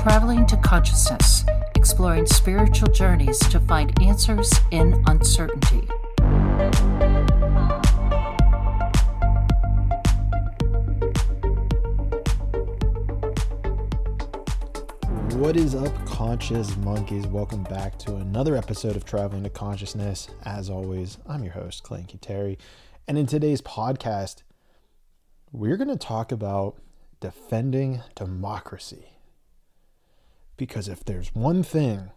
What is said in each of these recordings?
Traveling to consciousness, exploring spiritual journeys to find answers in uncertainty. What is up, conscious monkeys? Welcome back to another episode of Traveling to Consciousness. As always, I'm your host, Clayton Cuteri. And in today's podcast, we're going to talk about defending democracy. Because if there's one thing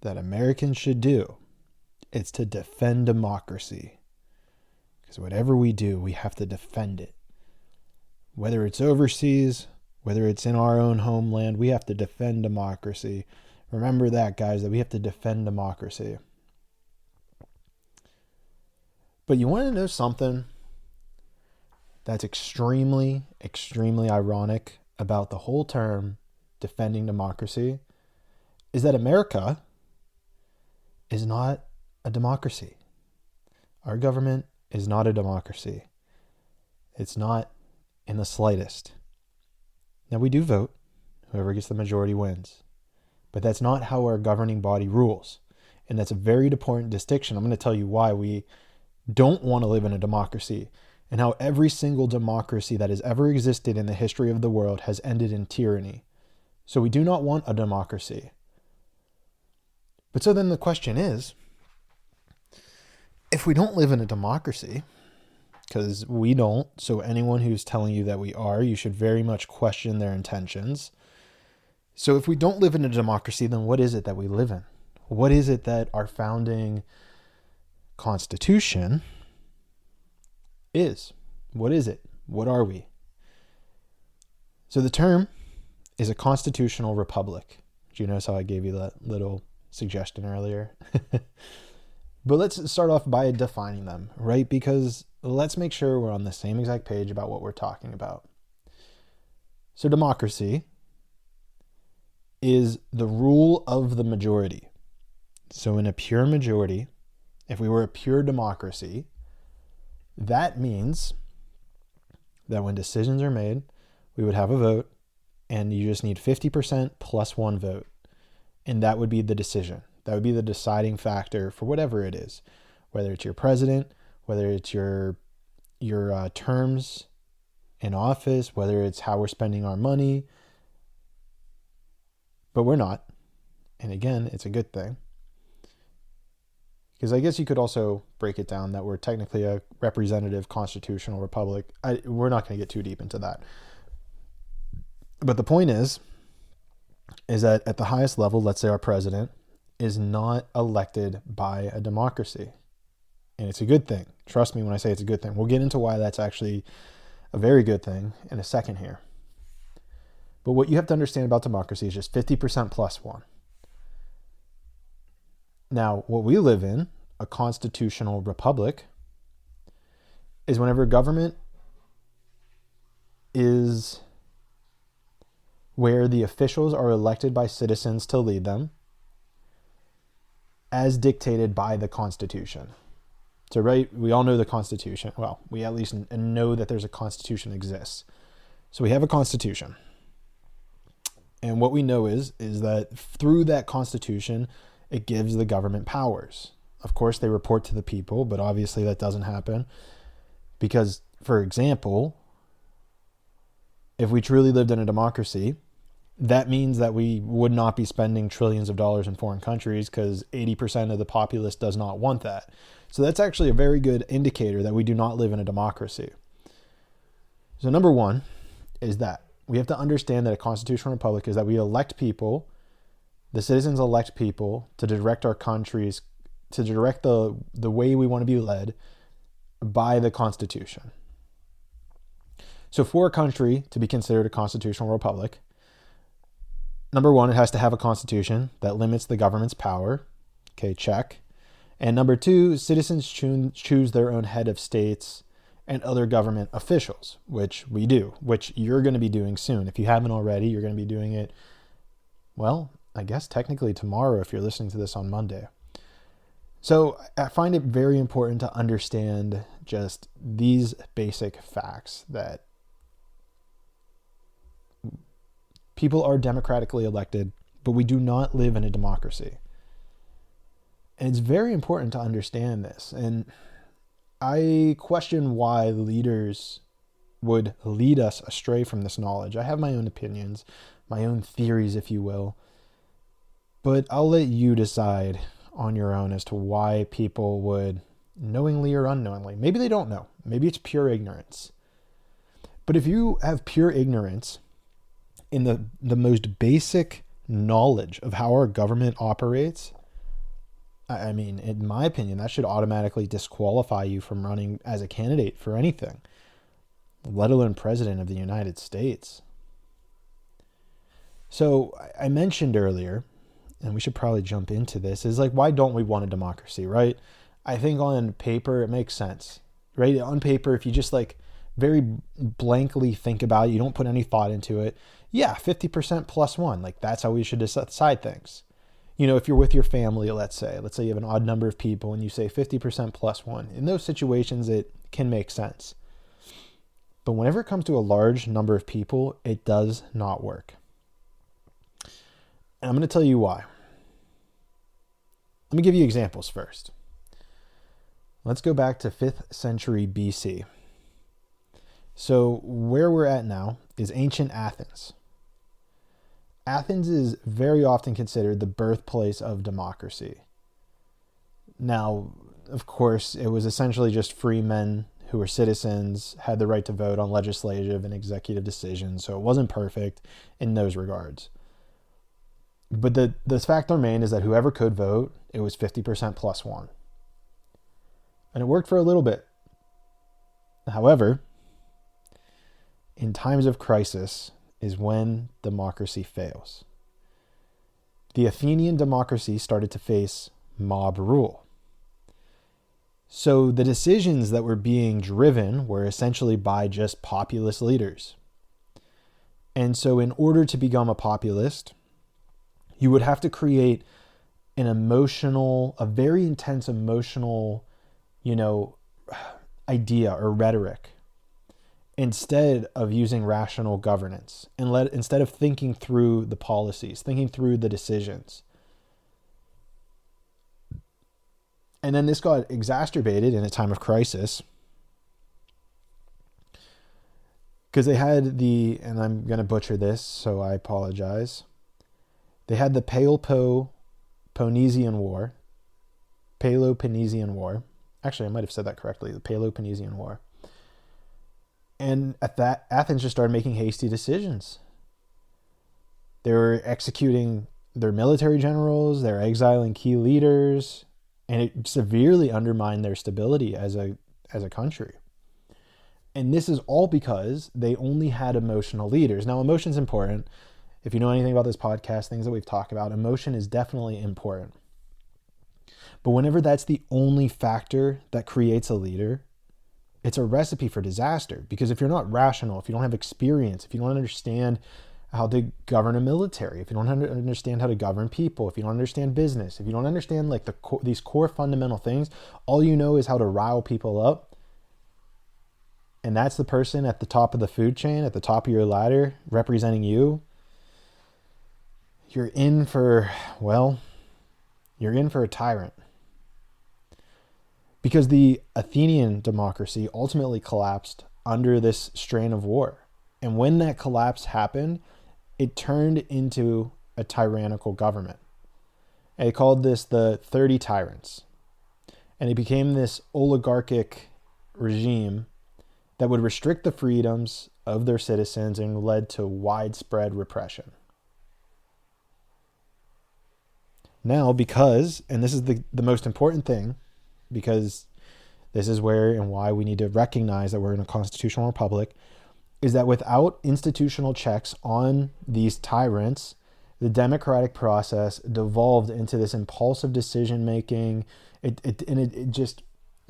that Americans should do, it's to defend democracy. Because whatever we do, we have to defend it. Whether it's overseas, whether it's in our own homeland, we have to defend democracy. Remember that, guys, that we have to defend democracy. But you want to know something that's extremely, extremely ironic about the whole term defending democracy is that America is not a democracy. Our government is not a democracy. It's not in the slightest. Now, we do vote. Whoever gets the majority wins. But that's not how our governing body rules. And that's a very important distinction. I'm going to tell you why we don't want to live in a democracy and how every single democracy that has ever existed in the history of the world has ended in tyranny. So we do not want a democracy. But so then the question is, if we don't live in a democracy, because we don't, so anyone who's telling you that we are, you should very much question their intentions. So if we don't live in a democracy, then what is it that we live in? What is it that our founding Constitution is? What is it? What are we? So the term is a constitutional republic. Did you notice how I gave you that little suggestion earlier? But let's start off by defining them, right? Because let's make sure we're on the same exact page about what we're talking about. So democracy is the rule of the majority. So in a pure majority, if we were a pure democracy, that means that when decisions are made, we would have a vote, and you just need 50% plus one vote. And that would be the decision. That would be the deciding factor for whatever it is, whether it's your president, whether it's your terms in office, whether it's how we're spending our money. But we're not. And again, it's a good thing. Because I guess you could also break it down that we're technically a representative constitutional republic. We're not going to get too deep into that. But the point is that at the highest level, let's say our president is not elected by a democracy. And it's a good thing. Trust me when I say it's a good thing. We'll get into why that's actually a very good thing in a second here. But what you have to understand about democracy is just 50% plus one. Now, what we live in, a constitutional republic, is whenever government is where the officials are elected by citizens to lead them as dictated by the Constitution. So, right, we all know the Constitution. Well, we at least know that there's a Constitution exists. So we have a Constitution. And what we know is that through that Constitution, it gives the government powers. Of course, they report to the people, but obviously that doesn't happen. Because, for example, if we truly lived in a democracy, that means that we would not be spending trillions of dollars in foreign countries because 80% of the populace does not want that. So that's actually a very good indicator that we do not live in a democracy. So number one is that we have to understand that a constitutional republic is that we elect people, the citizens elect people to direct our countries, to direct the way we want to be led by the Constitution. So for a country to be considered a constitutional republic, number one, it has to have a constitution that limits the government's power. Okay, check. And number two, citizens choose their own head of states and other government officials, which we do, which you're going to be doing soon. If you haven't already, you're going to be doing it, well, I guess technically tomorrow if you're listening to this on Monday. So I find it very important to understand just these basic facts that People are democratically elected, but we do not live in a democracy. And it's very important to understand this. And I question why leaders would lead us astray from this knowledge. I have my own opinions, my own theories, if you will. But I'll let you decide on your own as to why people would, knowingly or unknowingly, maybe they don't know, maybe it's pure ignorance. But if you have pure ignorance in the most basic knowledge of how our government operates, I mean, in my opinion, that should automatically disqualify you from running as a candidate for anything, let alone president of the United States. So I mentioned earlier, and we should probably jump into this, is like, why don't we want a democracy, right? I think on paper, it makes sense, right? On paper, if you just like very blankly think about it, you don't put any thought into it. Yeah, 50% plus one, like that's how we should decide things. You know, if you're with your family, let's say you have an odd number of people and you say 50% plus one. In those situations, it can make sense. But whenever it comes to a large number of people, it does not work. And I'm going to tell you why. Let me give you examples first. Let's go back to 5th century BC. So where we're at now is ancient Athens. Athens is very often considered the birthplace of democracy. Now, of course, it was essentially just free men who were citizens, had the right to vote on legislative and executive decisions, so it wasn't perfect in those regards. But the fact remained is that whoever could vote, it was 50% plus one. And it worked for a little bit. However, in times of crisis is when democracy fails. The Athenian democracy started to face mob rule. So the decisions that were being driven were essentially by just populist leaders. And so in order to become a populist, you would have to create a very intense emotional, idea or rhetoric instead of using rational governance, and instead of thinking through the policies, thinking through the decisions. And then this got exacerbated in a time of crisis because they had and I'm going to butcher this, so I apologize. They had the Peloponnesian War. Actually, I might have said that correctly. The Peloponnesian War. And at that, Athens just started making hasty decisions. They were executing their military generals. They were exiling key leaders. And it severely undermined their stability as a country. And this is all because they only had emotional leaders. Now, emotion's important. If you know anything about this podcast, things that we've talked about, emotion is definitely important. But whenever that's the only factor that creates a leader, it's a recipe for disaster. Because if you're not rational, if you don't have experience, if you don't understand how to govern a military, if you don't understand how to govern people, if you don't understand business, if you don't understand these core fundamental things, all you know is how to rile people up. And that's the person at the top of the food chain, at the top of your ladder, representing you. You're in for a tyrant. Because the Athenian democracy ultimately collapsed under this strain of war. And when that collapse happened, it turned into a tyrannical government. And they called this the 30 Tyrants. And it became this oligarchic regime that would restrict the freedoms of their citizens and led to widespread repression. Now, because, and this is the most important thing, because this is where and why we need to recognize that we're in a constitutional republic, is that without institutional checks on these tyrants, the democratic process devolved into this impulsive decision-making. It just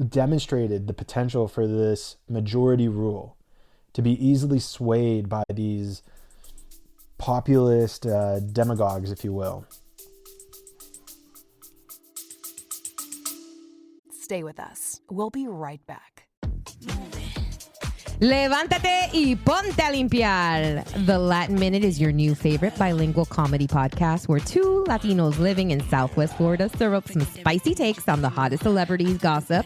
demonstrated the potential for this majority rule to be easily swayed by these populist demagogues, if you will. Stay with us. We'll be right back. Levántate y ponte a limpiar. The Latin Minute is your new favorite bilingual comedy podcast where two Latinos living in Southwest Florida serve up some spicy takes on the hottest celebrities, gossip,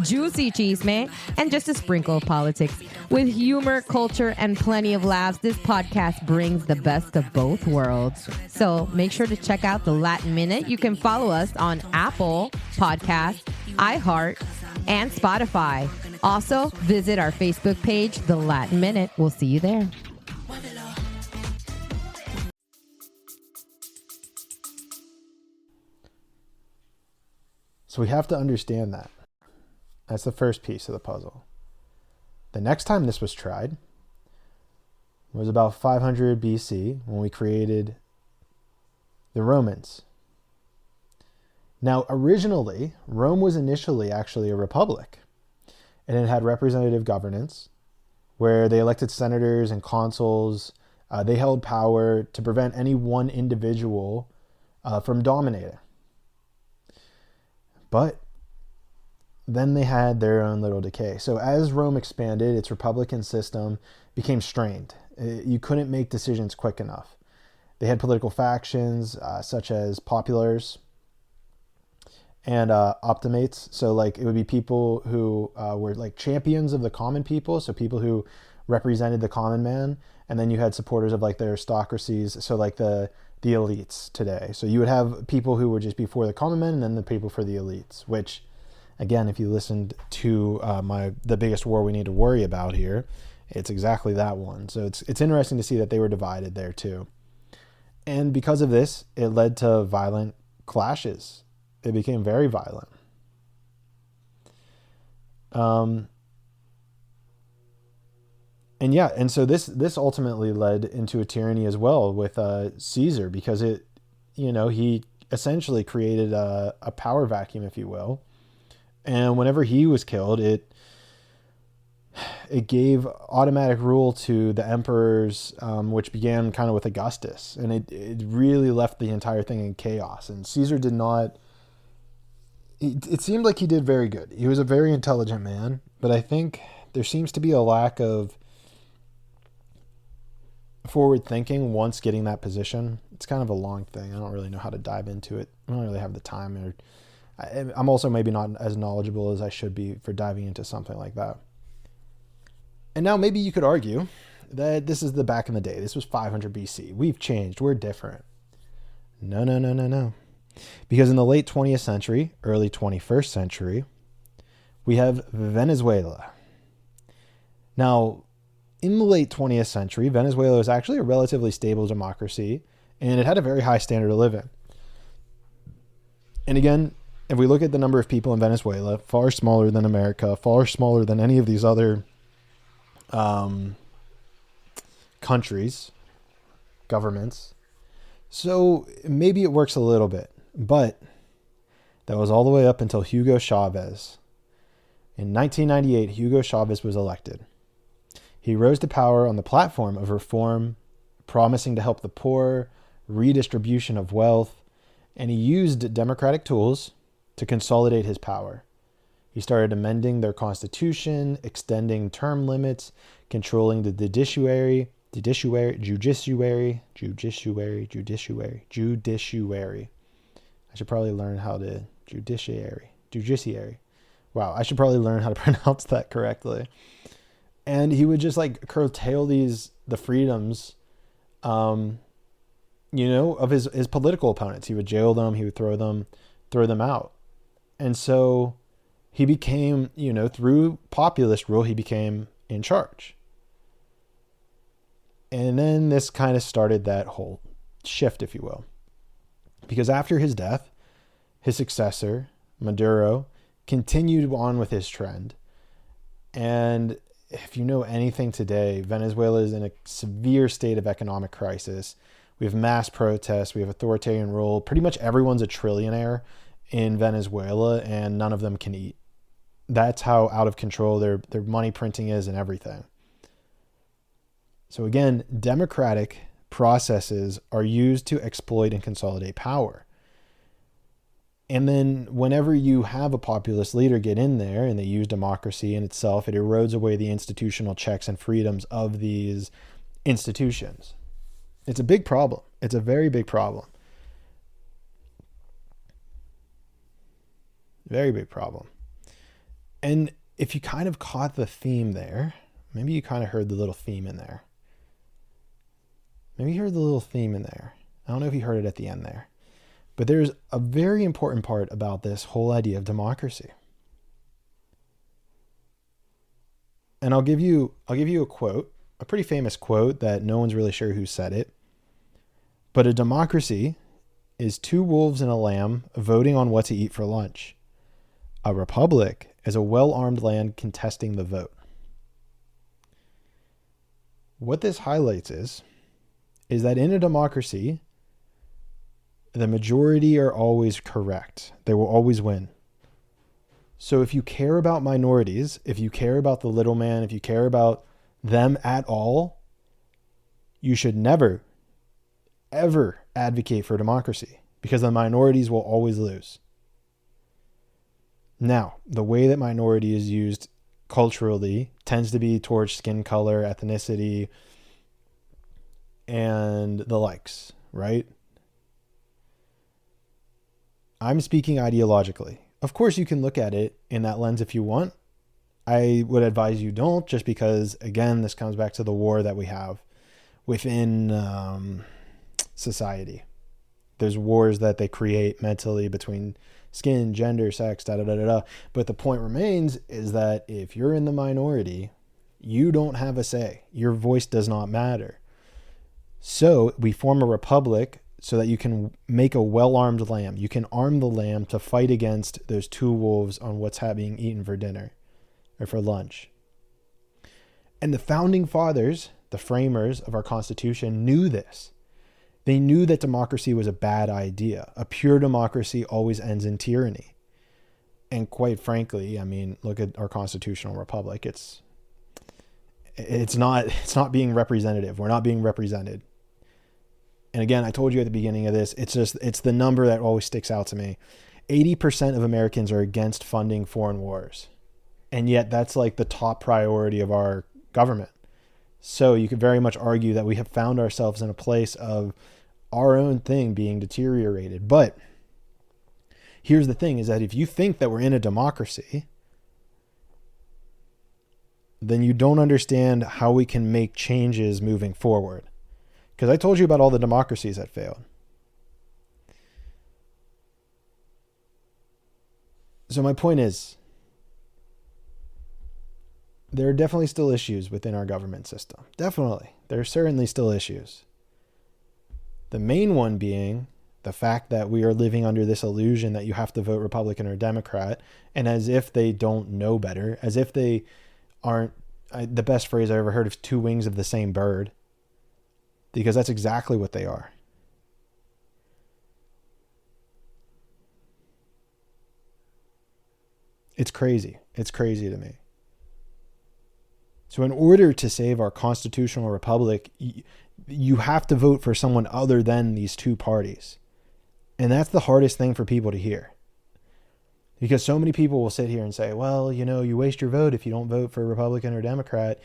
juicy chisme, and just a sprinkle of politics. With humor, culture, and plenty of laughs, this podcast brings the best of both worlds. So make sure to check out The Latin Minute. You can follow us on Apple Podcasts, iHeart, and Spotify. Also, visit our Facebook page, The Latin Minute. We'll see you there. So we have to understand that. That's the first piece of the puzzle. The next time this was tried was about 500 BC when we created the Romans. Now, originally, Rome was initially actually a republic. And it had representative governance where they elected senators and consuls. They held power to prevent any one individual from dominating. But then they had their own little decay. So as Rome expanded, its republican system became strained. You couldn't make decisions quick enough. They had political factions such as populars and optimates. So like it would be people who were like champions of the common people. So people who represented the common man. And then you had supporters of like the aristocracies. So like the elites today. So you would have people who would just be for the common men and then the people for the elites, which again, if you listened to the biggest war we need to worry about here, it's exactly that one. So it's interesting to see that they were divided there too. And because of this, it led to violent clashes. It became very violent. And so this ultimately led into a tyranny as well with Caesar, because he essentially created a power vacuum, if you will. And whenever he was killed, it gave automatic rule to the emperors, which began kind of with Augustus, and it really left the entire thing in chaos. And Caesar did not. It seemed like he did very good. He was a very intelligent man, but I think there seems to be a lack of forward thinking once getting that position. It's kind of a long thing. I don't really know how to dive into it. I don't really have the time, I'm also maybe not as knowledgeable as I should be for diving into something like that. And now maybe you could argue that this is the back in the day. This was 500 BC. We've changed. We're different. No. Because in the late 20th century, early 21st century, we have Venezuela. Now, in the late 20th century, Venezuela was actually a relatively stable democracy, and it had a very high standard of living. And again, if we look at the number of people in Venezuela, far smaller than America, far smaller than any of these other countries, governments. So maybe it works a little bit. But that was all the way up until Hugo Chavez. In 1998, Hugo Chavez was elected. He rose to power on the platform of reform, promising to help the poor, redistribution of wealth, and he used democratic tools to consolidate his power. He started amending their constitution, extending term limits, controlling the judiciary. I should probably learn how to judiciary. Wow, I should probably learn how to pronounce that correctly. And he would just like curtail the freedoms, of his political opponents. He would jail them. He would throw them out. And so he became, through populist rule, he became in charge. And then this kind of started that whole shift, if you will. Because after his death, his successor, Maduro, continued on with his trend. And if you know anything today, Venezuela is in a severe state of economic crisis. We have mass protests. We have authoritarian rule. Pretty much everyone's a trillionaire in Venezuela, and none of them can eat. That's how out of control their money printing is and everything. So again, democratic processes are used to exploit and consolidate power. And then whenever you have a populist leader get in there and they use democracy in itself, it erodes away the institutional checks and freedoms of these institutions. It's a big problem. It's a very big problem. Very big problem. And if you kind of caught the theme there, maybe you kind of heard the little theme in there. Maybe you heard the little theme in there. I don't know if you heard it at the end there. But there's a very important part about this whole idea of democracy. And I'll give you a quote, a pretty famous quote that no one's really sure who said it. But a democracy is two wolves and a lamb voting on what to eat for lunch. A republic is a well-armed land contesting the vote. What this highlights is that in a democracy, the majority are always correct. They will always win. So if you care about minorities, if you care about the little man, if you care about them at all, you should never, ever advocate for democracy because the minorities will always lose. Now, the way that minority is used culturally tends to be towards skin color, ethnicity, and the likes, right? I'm speaking ideologically. Of course, you can look at it in that lens if you want. I would advise you don't, just because, again, this comes back to the war that we have within society. There's wars that they create mentally between skin, gender, sex, da-da-da-da-da. But the point remains is that if you're in the minority, you don't have a say. Your voice does not matter. So we form a republic so that you can make a well-armed lamb. You can arm the lamb to fight against those two wolves on what's being eaten for dinner or for lunch. And the founding fathers, the framers of our Constitution, knew this. They knew that democracy was a bad idea. A pure democracy always ends in tyranny. And quite frankly, I mean, look at our constitutional republic. It's not being representative. We're not being represented. And again, I told you at the beginning of this, it's the number that always sticks out to me. 80% of Americans are against funding foreign wars. And yet that's like the top priority of our government. So you could very much argue that we have found ourselves in a place of our own thing being deteriorated. But here's the thing, is that if you think that we're in a democracy, then you don't understand how we can make changes moving forward. Because I told you about all the democracies that failed. So my point is, there are definitely still issues within our government system. Definitely. There are certainly still issues. The main one being the fact that we are living under this illusion that you have to vote Republican or Democrat, and as if they don't know better, as if they aren't, the best phrase I ever heard is two wings of the same bird, because that's exactly what they are. It's crazy. It's crazy to me. So in order to save our constitutional republic, you have to vote for someone other than these two parties. And that's the hardest thing for people to hear. Because so many people will sit here and say, well, you waste your vote if you don't vote for Republican or Democrat.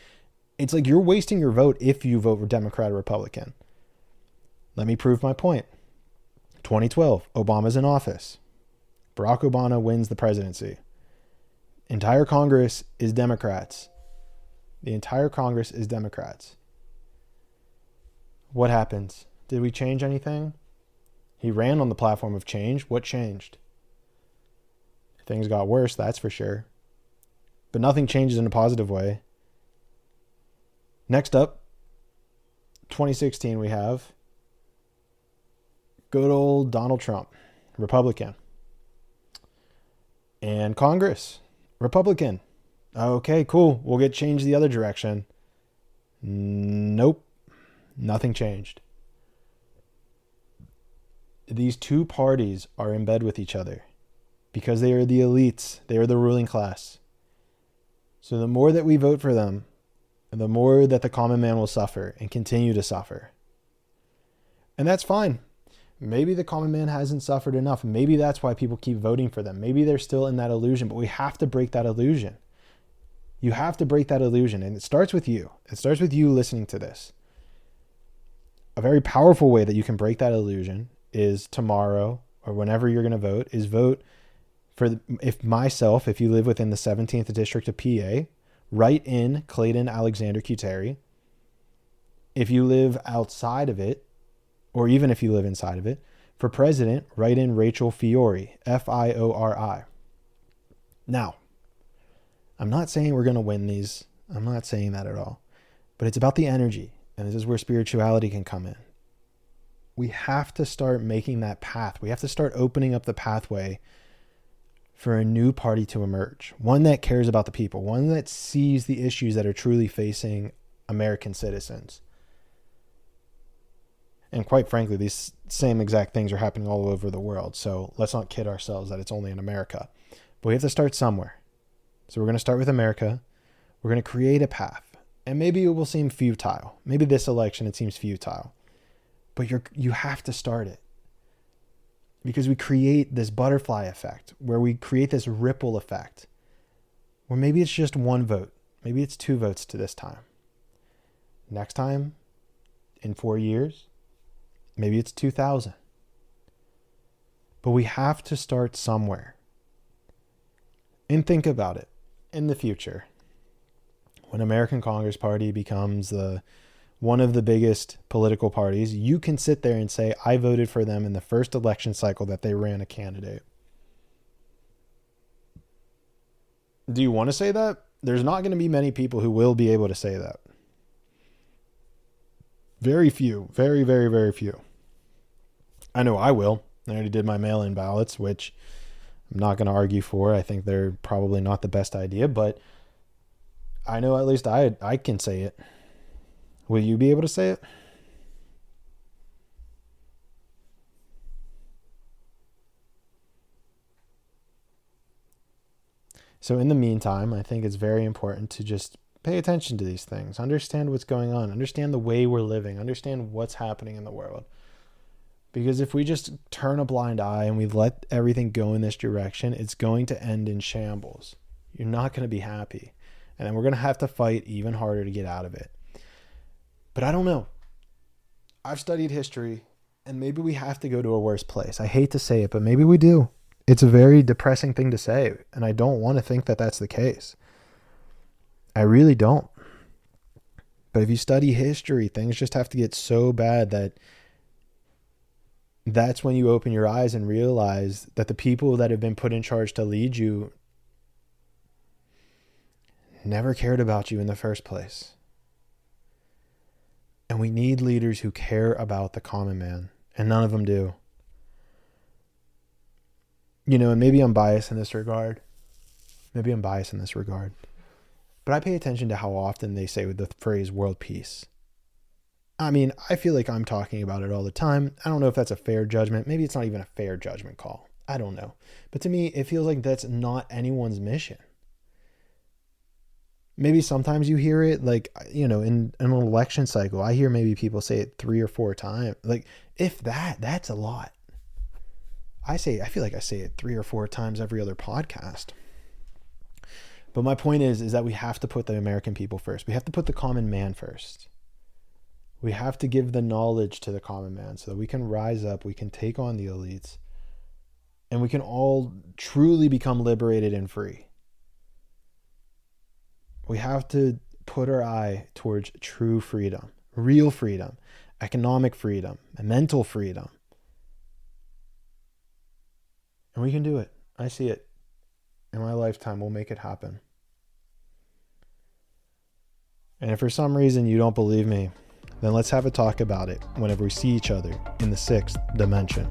It's like you're wasting your vote if you vote for Democrat or Republican. Let me prove my point. 2012, Obama's in office. Barack Obama wins the presidency. Entire Congress is Democrats. The entire Congress is Democrats. What happens? Did we change anything? He ran on the platform of change. What changed? Things got worse, that's for sure. But nothing changes in a positive way. Next up, 2016, we have good old Donald Trump, Republican. And Congress, Republican. Okay, cool. We'll get changed the other direction. Nope. Nothing changed. These two parties are in bed with each other because they are the elites. They are the ruling class. So the more that we vote for them, the more that the common man will suffer and continue to suffer. And that's fine. Maybe the common man hasn't suffered enough. Maybe that's why people keep voting for them. Maybe they're still in that illusion, but we have to break that illusion. You have to break that illusion, and it starts with you. It starts with you listening to this. A very powerful way that you can break that illusion is tomorrow or whenever you're going to vote is vote for, if you live within the 17th district of PA, write in Clayton Alexander Cuteri. If you live outside of it, or even if you live inside of it, for president, write in Rachel Fiori, Fiori. Now, I'm not saying we're going to win these. I'm not saying that at all. But it's about the energy. And this is where spirituality can come in. We have to start making that path. We have to start opening up the pathway for a new party to emerge. One that cares about the people. One that sees the issues that are truly facing American citizens. And quite frankly, these same exact things are happening all over the world. So let's not kid ourselves that it's only in America. But we have to start somewhere. So we're going to start with America. We're going to create a path. And maybe it will seem futile. Maybe this election, it seems futile. But you have to start it. Because we create this butterfly effect, where we create this ripple effect, where maybe it's just one vote. Maybe it's 2 votes to this time. Next time, in 4 years, maybe it's 2,000. But we have to start somewhere. And think about it. In the future, when American Congress Party becomes one of the biggest political parties, you can sit there and say, I voted for them in the first election cycle that they ran a candidate. Do you want to say that? There's not going to be many people who will be able to say that. Very few. Very, very, very few. I know I will. I already did my mail-in ballots, which I'm not going to argue for. I think they're probably not the best idea, but I know at least I can say it. Will you be able to say it? So in the meantime, I think it's very important to just pay attention to these things. Understand what's going on. Understand the way we're living. Understand what's happening in the world. Because if we just turn a blind eye and we let everything go in this direction, it's going to end in shambles. You're not going to be happy. And then we're going to have to fight even harder to get out of it. But I don't know. I've studied history, and maybe we have to go to a worse place. I hate to say it, but maybe we do. It's a very depressing thing to say, and I don't want to think that that's the case. I really don't. But if you study history, things just have to get so bad that that's when you open your eyes and realize that the people that have been put in charge to lead you never cared about you in the first place. And we need leaders who care about the common man, and none of them do. You know, and maybe I'm biased in this regard. But I pay attention to how often they say the phrase world peace. I mean, I feel like I'm talking about it all the time. I don't know if that's a fair judgment. Maybe it's not even a fair judgment call. I don't know. But to me, it feels like that's not anyone's mission. Maybe sometimes you hear it, like, you know, in an election cycle, I hear maybe people say it 3 or 4 times. Like, if that's a lot. I feel like I say it 3 or 4 times every other podcast. But my point is that we have to put the American people first. We have to put the common man first. We have to give the knowledge to the common man so that we can rise up, we can take on the elites, and we can all truly become liberated and free. We have to put our eye towards true freedom, real freedom, economic freedom, mental freedom. And we can do it. I see it. In my lifetime, we'll make it happen. And if for some reason you don't believe me, then let's have a talk about it whenever we see each other in the 6th dimension.